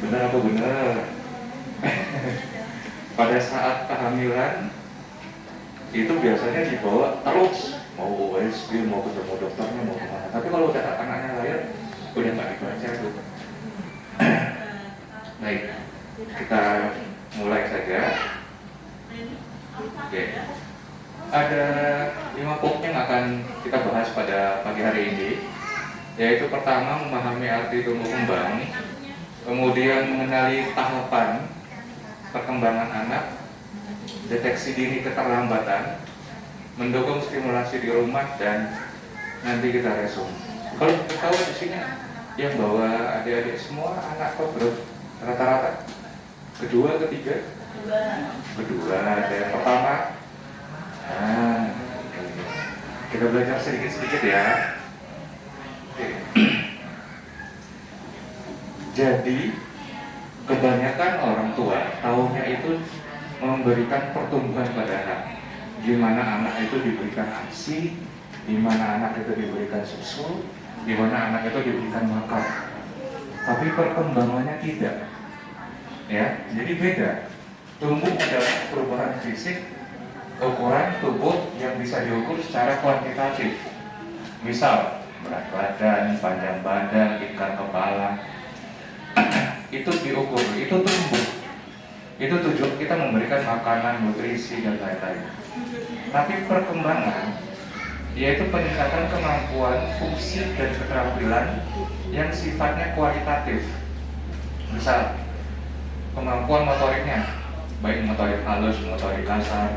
Benar apa benar? Pada saat kehamilan itu biasanya dibawa terus, mau USG, mau ketemu dokternya, mau kemana. Tapi kalau udah anaknya lahir, udah nggak dibaca tuh. Baik, kita mulai saja. Oke, ada 5 poin yang akan kita bahas pada pagi hari ini, yaitu pertama memahami arti tumbuh kembang, kemudian mengenali tahapan perkembangan anak, deteksi dini keterlambatan, mendukung stimulasi di rumah, dan nanti kita resum. Kalau kita tahu di sini yang bawa adik-adik semua anak kok bro, rata-rata kedua, ketiga, kedua, ada yang pertama. Nah, kita belajar sedikit-sedikit ya. Oke. Jadi kebanyakan orang tua taunya itu memberikan pertumbuhan pada anak. Gimana anak itu diberikan ASI, gimana anak itu diberikan susu, gimana anak itu diberikan makan. Tapi perkembangannya tidak. Ya, jadi beda. Tumbuh adalah perubahan fisik, ukuran tubuh yang bisa diukur secara kuantitatif. Misal berat badan, panjang badan, tingkat kepala, itu diukur, itu tumbuh. Itu tujuan kita memberikan makanan, nutrisi, dan lain-lain. Tapi perkembangan, yaitu peningkatan kemampuan, fungsi, dan keterampilan yang sifatnya kualitatif. Misal, kemampuan motoriknya, baik motorik halus, motorik kasar,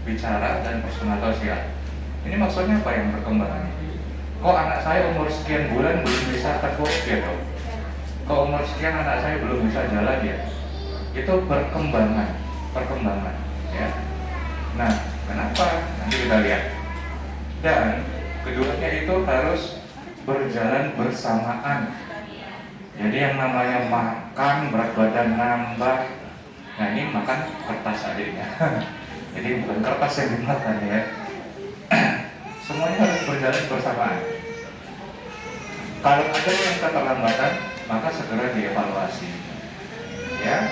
bicara, dan personal sosial. Ini maksudnya apa yang perkembangan? Kok anak saya umur sekian bulan belum bisa tekuk gitu? Kok umur sekian anak saya belum bisa jalan ya? Itu perkembangan ya. Nah, kenapa? Nanti kita lihat. Dan keduanya itu harus berjalan bersamaan. Jadi yang namanya makan, berat badan nambah. Nah, ini makan kertas adiknya. Jadi bukan kertas yang dimakan ya. Semuanya harus berjalan bersamaan. Kalau ada yang keterlambatan, maka segera dievaluasi. Ya.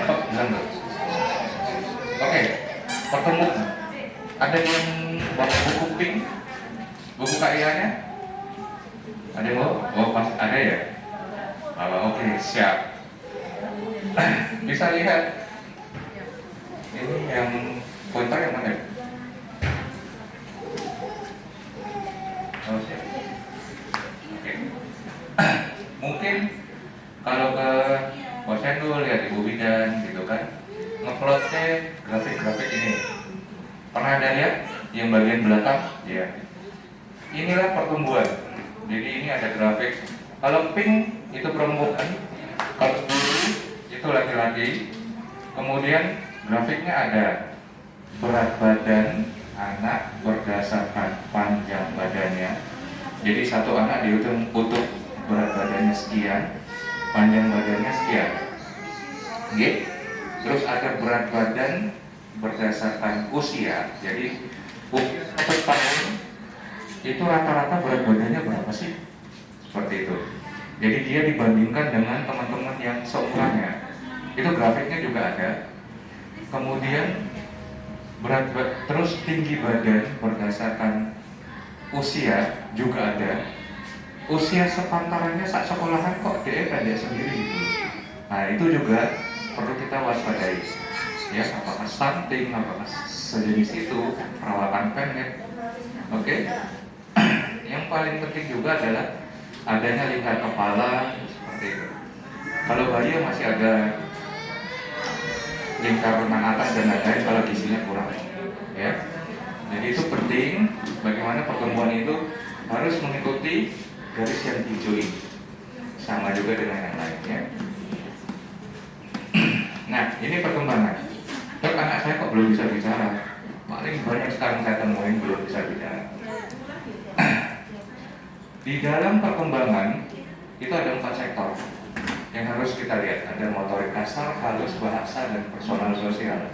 Oh, bilang dulu. Oke, pertemuan. Ada yang bawa buku pink, buku KIA-nya? Ada yang bawa? Oh, pas ada ya. Oke, siap. Bisa lihat. Ini yang pointer yang mana? Oh, siap. Oke. Mungkin kalau ke Posyandu lihat Ibu Bidan gitu kan, ngeplotnya grafik-grafik ini. Pernah ada lihat yang bagian belakang? Ya. Inilah pertumbuhan. Jadi ini ada grafik. Kalau pink itu perempuan, kalau biru itu laki-laki. Kemudian grafiknya ada berat badan anak berdasarkan panjang badannya. Jadi satu anak dihitung utuh berat badannya sekian, panjang badannya sekian. Oke. Terus ada berat badan berdasarkan usia. Jadi usia 1 tahun itu rata-rata berat badannya berapa sih? Seperti itu. Jadi dia dibandingkan dengan teman-teman yang seumurannya. Itu grafiknya juga ada. Kemudian terus tinggi badan berdasarkan usia juga ada. Usia sepantarannya saat sekolahan kok dia pendek sendiri gitu. Nah itu juga perlu kita waspadai. Ya, apakah stunting, apakah sejenis itu, perawatan pendek. Oke. Yang paling penting juga adalah adanya lingkar kepala seperti itu. Kalau bayi masih ada lingkar lengan atas dan lain-lain, kalau gizinya kurang. Ya. Jadi itu penting bagaimana pertumbuhan itu harus mengikuti garis yang hijau ini. Sama juga dengan yang lainnya. Nah, ini perkembangan. Dok, anak saya kok belum bisa bicara? Paling banyak sekarang saya temuin belum bisa bicara. Di dalam perkembangan itu ada 4 sektor yang harus kita lihat. Ada motorik kasar, halus, bahasa, dan personal sosial.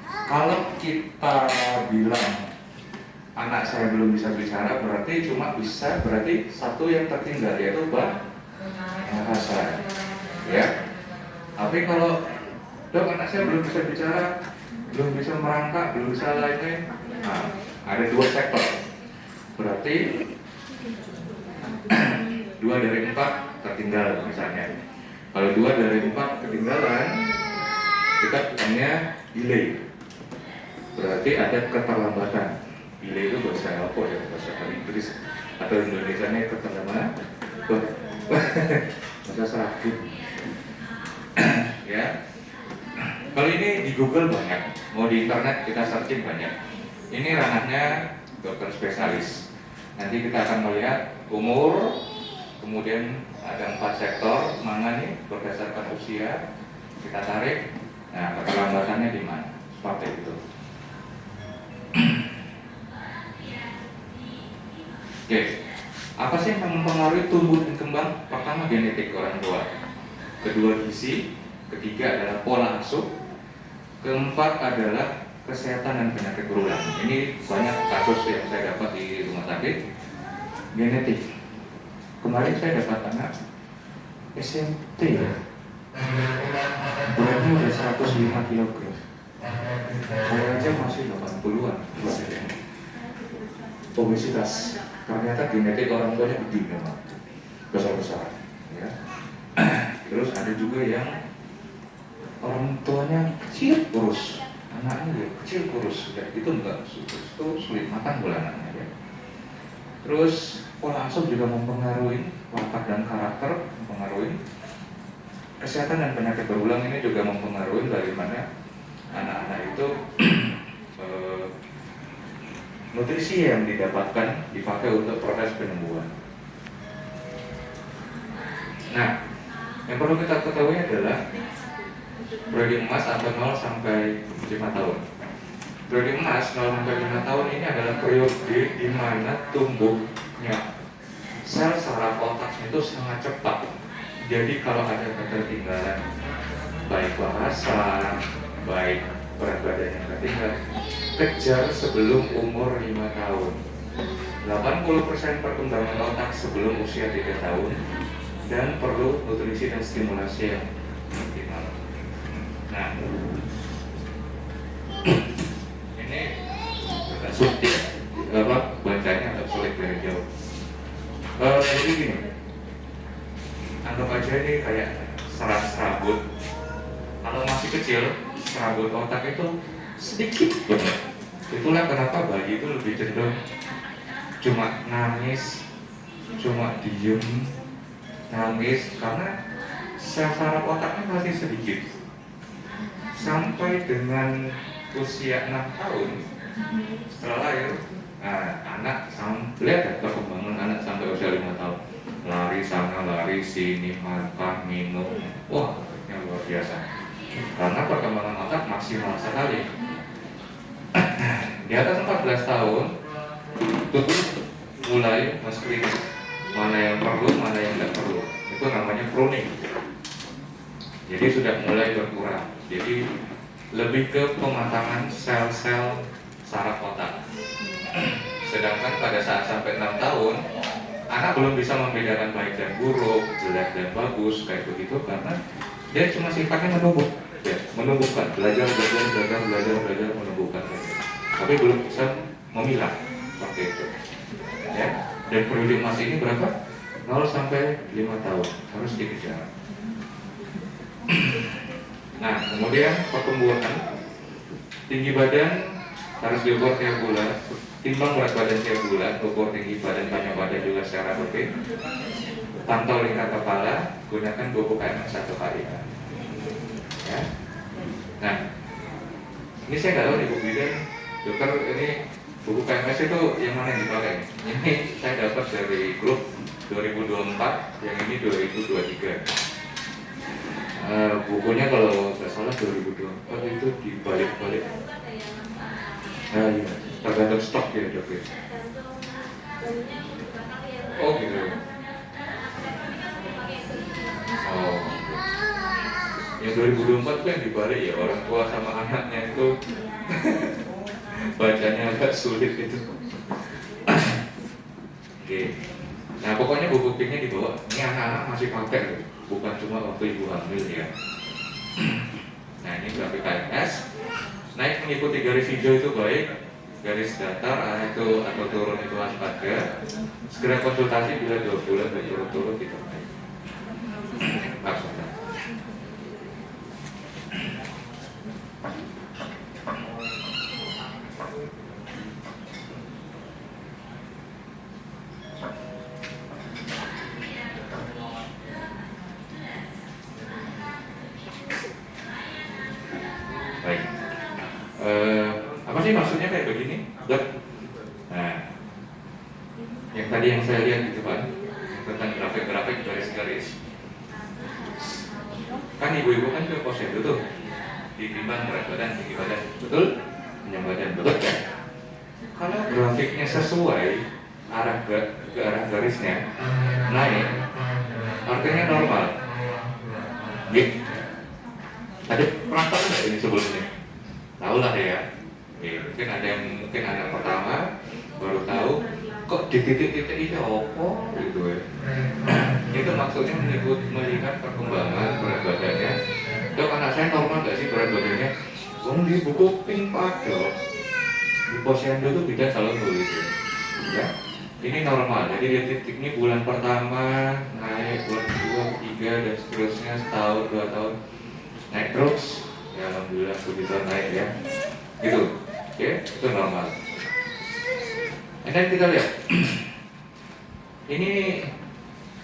Kalau kita bilang anak saya belum bisa bicara, berarti cuma bisa, berarti satu yang tertinggal, yaitu bahasa, ya. Tapi kalau dok anak saya belum bisa bicara, belum bisa merangkak, belum bisa lain-lain, nah, ada 2 sektor. Berarti 2 dari 4 tertinggal misalnya. Kalau 2 dari 4 ketinggalan, kita bilangnya delay. Berarti ada keterlambatan. Delay itu bahasa apa ya? Bahasa Inggris atau Indonesianya keterlambatan. Bahasa Seragam. Ya. Kalau ini di Google banyak, mau di internet kita searching banyak. Ini ranahnya dokter spesialis. Nanti kita akan melihat umur, kemudian ada 4 sektor, mana nih berdasarkan usia kita tarik. Nah, keterlambatannya di mana? Seperti itu. Oke, apa sih yang mempengaruhi tumbuh dan kembang? Pertama genetik orang tua, kedua gizi, ketiga adalah pola asuh, keempat adalah kesehatan dan penyakit berulang. Ini banyak kasus yang saya dapat di rumah sakit. Genetik. Kemarin saya dapat anak SMP ya, beratnya udah 105 kg. Saya aja masih 80-an beratnya. Obesitas. Ternyata genetik orang tuanya gede memang, besar-besar. Ya. Terus ada juga yang orang tuanya kecil kurus, anaknya ya kecil kurus, ya itu enggak, itu sulit makan bola anaknya ya. Terus pola asuh juga mempengaruhi watak dan karakter, mempengaruhi kesehatan dan penyakit berulang. Ini juga mempengaruhi bagaimana anak-anak itu nutrisi yang didapatkan dipakai untuk proses penyembuhan. Nah, yang perlu kita ketahui adalah periode emas atau 0 sampai 5 tahun. Periode emas 0 sampai 5 tahun ini adalah periode di mana tumbuhnya sel saraf otak itu sangat cepat. Jadi kalau ada ketertinggalan baik bahasa, baik berat badan yang ketinggalan, kejar sebelum umur 5 tahun. 80% perkembangan otak sebelum usia 3 tahun dan perlu nutrisi dan stimulasi yang optimal. Nah, ini agak sulit bacanya agak sulit dari jauh. Jadi gini, anggap aja ini kayak serabut. Kalau masih kecil, serabut otak itu sedikit banget. Itulah kenapa bayi itu lebih cenderung cuma nangis, cuma diem, nangis, karena sel saraf otaknya masih sedikit. Sampai dengan usia 6 tahun setelah lahir, nah, anak lihat perkembangan anak sampai usia 5 tahun, lari sana lari sini, makan minum, wah yang luar biasa. Karena perkembangan otak maksimal sekali. Di atas 14 tahun tubuh mulai men-screening mana yang perlu, mana yang tidak perlu. Itu namanya pruning. Jadi sudah mulai berkurang. Jadi lebih ke pematangan sel-sel saraf otak. Sedangkan pada saat sampai 6 tahun, anak belum bisa membedakan baik dan buruk, jelek dan bagus, kayak begitu, karena dia cuma sifatnya menumbuh, ya, menumbuhkan, belajar, menumbuhkan, tapi belum bisa memilah, seperti itu. Ya. Dan periode emas ini berapa? 0 sampai 5 tahun harus dikejar. Nah, kemudian pertumbuhan, tinggi badan harus diukur tiap bulan, timbang berat badan tiap bulan, ukur tinggi badan, panjang badan juga secara rutin. Pantau lingkar kepala, gunakan bubuk KMS 1 kali. Ya. Nah, ini saya nggak tahu nih Bu Bidan, dokter, ini buku KMS itu yang mana yang dipakai? Ini saya dapat dari grup 2024, yang ini 2023. Bukunya kalau nggak salah 2024 itu dibalik-balik. Nah, iya, tergantung stok ya dok ya. Oh gitu. Oh. Yang 2024 itu yang dibalik ya, orang tua sama anaknya itu bacanya agak sulit itu. Oke. Nah pokoknya bubuk pinknya dibawa. Ini anak-anak masih pakai, bukan cuma waktu ibu hamil ya. Nah ini grafik KMS. Naik mengikuti garis hijau itu baik, garis datar itu atau turun itu waspada. Segera konsultasi bila 2 bulan berturut-turut tidak baik. Maksudnya. Baik. Apa sih maksudnya kayak begini? Dok? Nah, yang tadi yang saya lihat di depan tentang grafik-grafik garis-garis. Kan ibu-ibu kan ke posyandu tuh, ditimbang berat badan, tinggi badan, betul? Panjang badan, betul kan? Kalau grafiknya sesuai ke arah garisnya naik, artinya normal. Gitu. Ada perasaan nggak ini sebelumnya? Tahu lah ya. Mungkin ada yang mungkin anak pertama baru tahu kok di titik-titik ini apa gitu ya. Itu maksudnya melihat perkembangan berat badannya. Dok, anak saya normal nggak sih berat badannya? Di buku pink Pak Dok, di posyandu itu tidak selalu tulis ya. Ini normal, jadi di titik ini bulan pertama naik, bulan 2, 3 dan seterusnya, setahun, 2 tahun naik terus. Ya alhamdulillah puji Tuhan naik ya. Gitu. Oke, itu normal. Dan kita lihat. Ini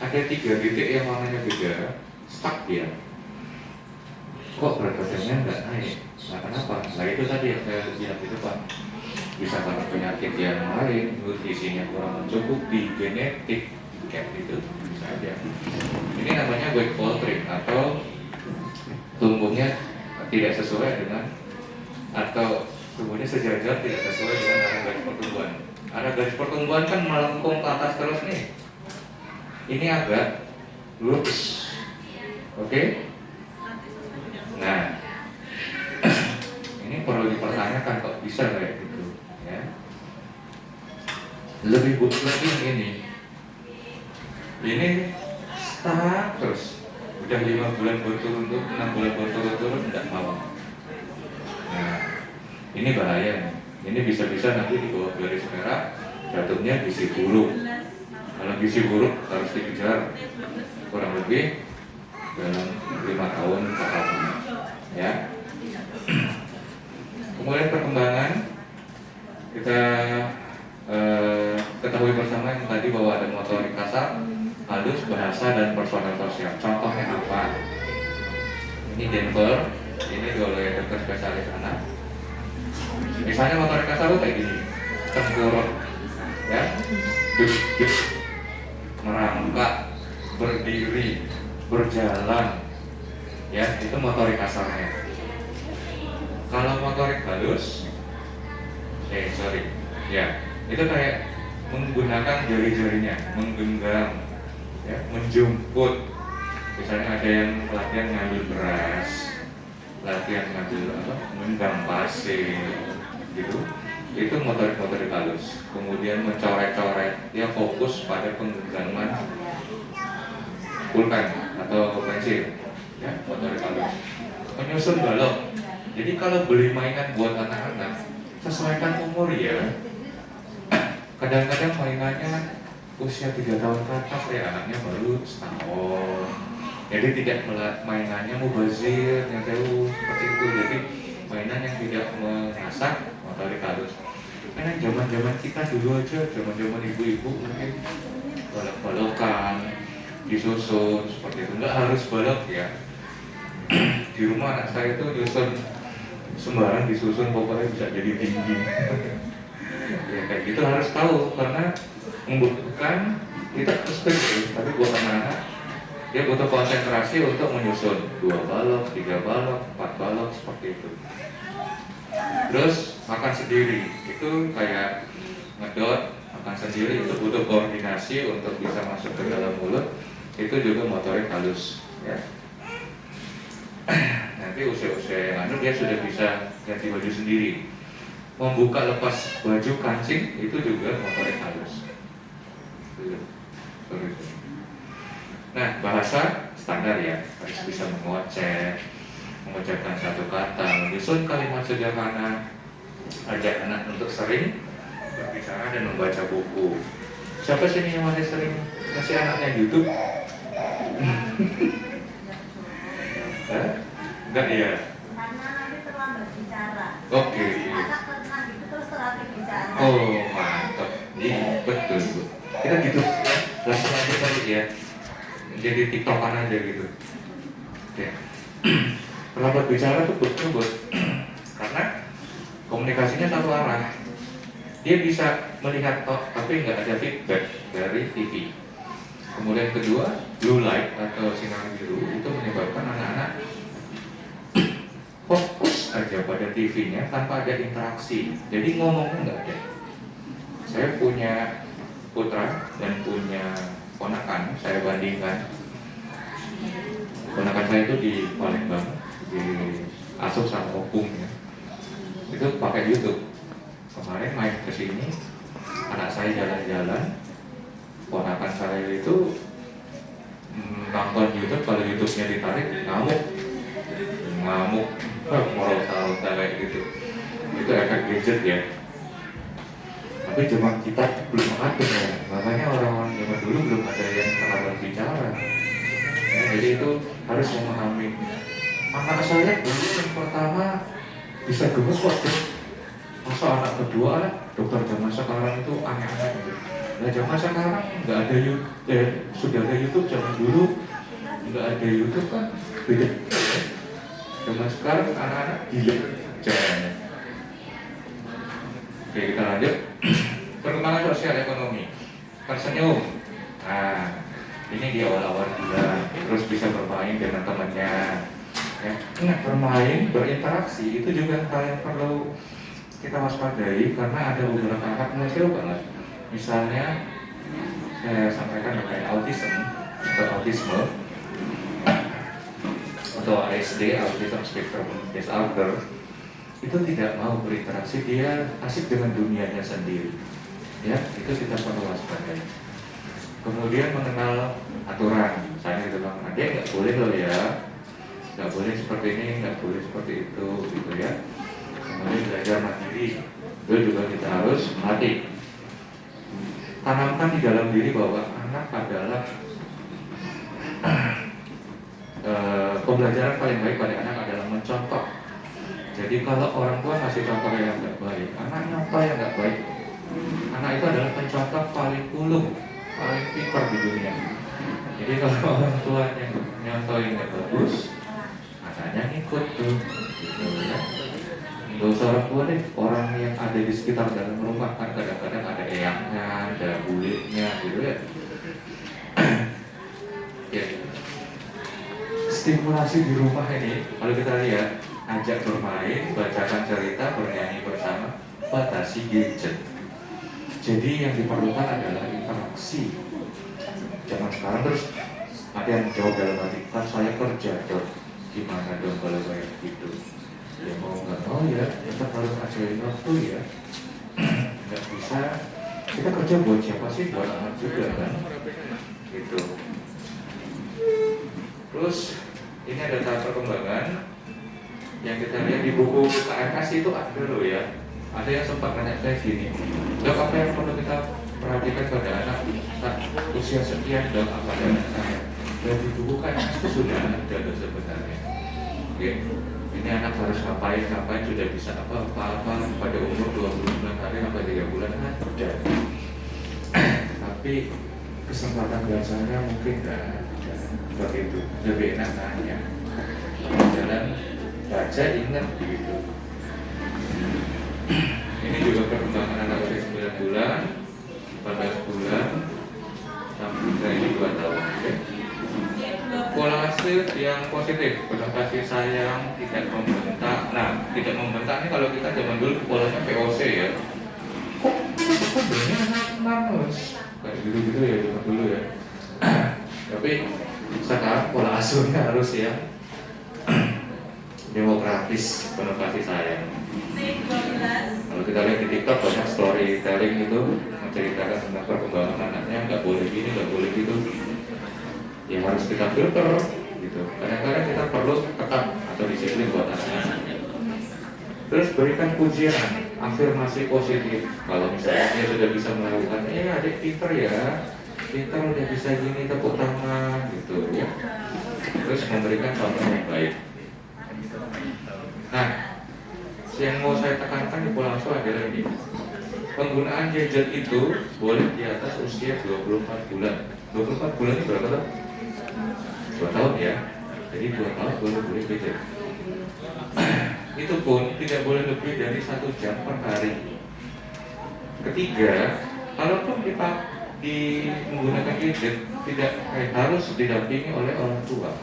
ada 3 titik yang warnanya beda, stuck dia. Kok berat badannya nggak naik? Nah kenapa? Nah itu tadi yang saya bilang di depan. Bisa karena penyakit yang lain, nutrisinya kurang mencukupi, genetik, kayak gitu bisa aja. Ini namanya weight faltering atau tumbuhnya tidak sesuai dengan atau tumbuhnya sejajar tidak sesuai dengan arah garis pertumbuhan. Arah garis pertumbuhan kan melengkung ke atas terus nih. Ini agak lurus, oke? Nah, ini perlu dipertanyakan kok bisa kayak gitu. Ya. Lebih buruk lagi yang ini stuck terus udah 5 bulan berturut-turut, 6 bulan berturut-turut tidak mau. Nah ini bahaya. Ini bisa-bisa nanti di bawah garis merah jatuhnya gizi buruk. Kalau gizi buruk harus dikejar kurang lebih dalam 5 tahun pertama ya. Kemudian perkembangan kita ketahui bersama yang tadi bahwa ada motorik kasar, halus, bahasa, dan personal sosial. Contohnya apa? Ini Denver, ini oleh dokter spesialis anak. Misalnya motorik kasar itu kayak gini, tengkurap, ya, duduk, merangkak, berdiri, berjalan, ya, itu motorik kasarnya. Kalau motorik halus, ya, itu kayak menggunakan jari-jarinya, menggenggam, ya, menjemput. Misalnya ada yang latihan ngambil beras, latihan ngambil menggenggam pasir, gitu. Itu motorik halus. Kemudian mencoret-coret, dia fokus pada penggenggaman pulpen atau pensil, ya, motorik halus. Menyusun balok. Jadi kalau beli mainan buat anak-anak, sesuaikan umur ya. Kadang-kadang mainannya usia 3 tahun ke atas ya, anaknya baru setahun. Jadi tidak mainannya mubazir, yang jauh seperti itu. Jadi mainan yang tidak mengasah motorik halus. Karena zaman-zaman kita dulu aja, zaman-zaman ibu-ibu mungkin balok-balokan, disusun seperti itu. Enggak harus balok ya. Di rumah anak saya itu nyusun sembarang disusun, pokoknya bisa jadi tinggi. Ya kayak gitu harus tahu, karena membutuhkan kita perspektif, tapi buat anak-anak dia butuh konsentrasi untuk menyusun 2 balok, 3 balok, 4 balok seperti itu. Terus makan sendiri itu kayak ngedot, makan sendiri itu butuh koordinasi untuk bisa masuk ke dalam mulut, itu juga motorik halus ya. Nanti usia-usia yang dia sudah bisa ganti baju sendiri, membuka lepas baju kancing itu juga motorik halus. dokter itu. Nah, bahasa standar ya, harus bisa mengoceh, mengucapkan satu kata, menyusun kalimat sederhana, ajak anak untuk sering berbicara dan membaca buku. Siapa sih yang masih sering ngasih anaknya YouTube? Enggak ya? Karena nanti terlambat bicara. Oke. Anak tenang gitu terus terlatih bicara. Oh, mantap. Iya, betul, Bu. Kita gitu, langsung aja kali ya. Jadi tiktokan aja gitu. Ya. Terlambat bicara tuh betul, Bu. Karena komunikasinya satu arah. Dia bisa melihat tapi nggak ada feedback dari TV. Kemudian kedua, blue light atau sinar biru itu menyebabkan anak-anak fokus aja pada TV-nya tanpa ada interaksi. Jadi ngomongnya nggak ada. Saya punya putra dan punya ponakan, saya bandingkan. Ponakan saya itu di Palembang, di asuh sama opung ya. Itu pakai YouTube. Kemarin main ke sini, anak saya jalan-jalan, ponakan saya itu nonton YouTube, kalau YouTube-nya ditarik, ngamuk, morota-rota kayak gitu. Itu efek gadget ya. Tapi zaman kita belum mengatur ya, makanya orang-orang zaman dulu belum ada yang terlambat bicara. Ya, jadi itu harus memahami. Anak saya dulu yang pertama bisa gemes kok. Masa anak kedua, dokter zaman sekarang itu aneh-aneh gitu. Nah zaman sekarang nggak ada sudah ada YouTube, zaman dulu nggak ada YouTube kan beda. Zaman sekarang anak-anak gila caranya. Oke, kita lanjut. Perkembangan sosial ekonomi. Tersenyum. Nah, ini dia awal-awal juga. Terus bisa bermain dengan temannya. Ya, nah, bermain, berinteraksi itu juga hal yang perlu kita waspadai karena ada beberapa anak kecil banget. Misalnya saya sampaikan kayak autisme atau ASD, autism spectrum disorder, itu tidak mau berinteraksi, dia asik dengan dunianya sendiri. Ya, itu kita perlu waspadai. Kemudian mengenal aturan, saya bilang, adik nggak boleh loh ya, nggak boleh seperti ini, nggak boleh seperti itu, gitu ya. Kemudian belajar mandiri, itu juga kita harus melatih. Tanamkan di dalam diri bahwa anak adalah pembelajaran paling baik pada anak adalah mencontoh. Jadi kalau orang tua ngasih contoh yang nggak baik, anak nyontoh yang nggak baik. Anak itu adalah pencontoh paling ulung, paling pintar di dunia. Jadi kalau orang tua yang nyontoh yang nggak bagus, anaknya ngikut tuh, gitu ya. Gak usah orang tua deh, orang yang ada di sekitar dalam rumah kan kadang-kadang ada eyangnya, ada bulitnya gitu ya. Ya. Stimulasi di rumah ini, kalau kita lihat, ajak bermain, bacakan cerita, bernyanyi bersama, batasi gadget. Jadi yang diperlukan adalah interaksi. Zaman sekarang terus ada yang jawab dalam hati, kan saya kerja dong, gimana dong kalau kayak gitu? Ya mau nggak mau ya, kita harus ajarin waktu ya. Nggak bisa, kita kerja buat siapa sih? Buat anak juga kan? Gitu. Terus ini ada tahap perkembangan yang kita lihat di buku KMS itu ada loh ya. Ada yang sempat nanya saya gini, dok apa yang perlu kita perhatikan pada anak usia sekian, dok apa ada anak saya? Dan di buku KMS itu sudah ada loh sebenarnya. Oke. Ini anak harus ngapain sudah bisa apa pada umur 29 hari sampai 3 bulan kan udah. Tapi kesempatan biasanya mungkin enggak begitu, lebih enak nanya. Jalan baca ingat begitu. Ini juga perkembangan anak usia 9 bulan, 14 bulan, sampai ini 2 tahun. Okay. Pola asuh yang positif, penuh kasih sayang, tidak membentak. Nah, tidak membentak ini kalau kita zaman dulu polanya POC ya. Kok sebenarnya anak manos kayak gitu-gitu ya zaman dulu ya. Tapi sekarang pola asuhnya harus yang demokratis, penuh kasih sayang. Kalau kita lihat di TikTok banyak storytelling itu menceritakan tentang perkembangan anaknya, nggak boleh gini, nggak boleh gitu, ya harus kita filter gitu. Kadang-kadang kita perlu tekan atau disiplin buat anak-anak. Terus berikan pujian, afirmasi positif. Kalau misalnya dia sudah bisa melakukan, adik pinter ya, pinter udah bisa gini, tepuk tangan gitu ya. Terus memberikan contoh yang baik. Nah, yang mau saya tekankan di Pulau Langsung adalah ini. Penggunaan gadget itu boleh di atas usia 24 bulan. 24 bulan itu berapa tahun? 2 tahun ya. Jadi 2 tahun baru boleh gadget. Itu pun tidak boleh lebih dari 1 jam per hari. Ketiga, kalaupun kita menggunakan gadget, tidak harus didampingi oleh orang tua.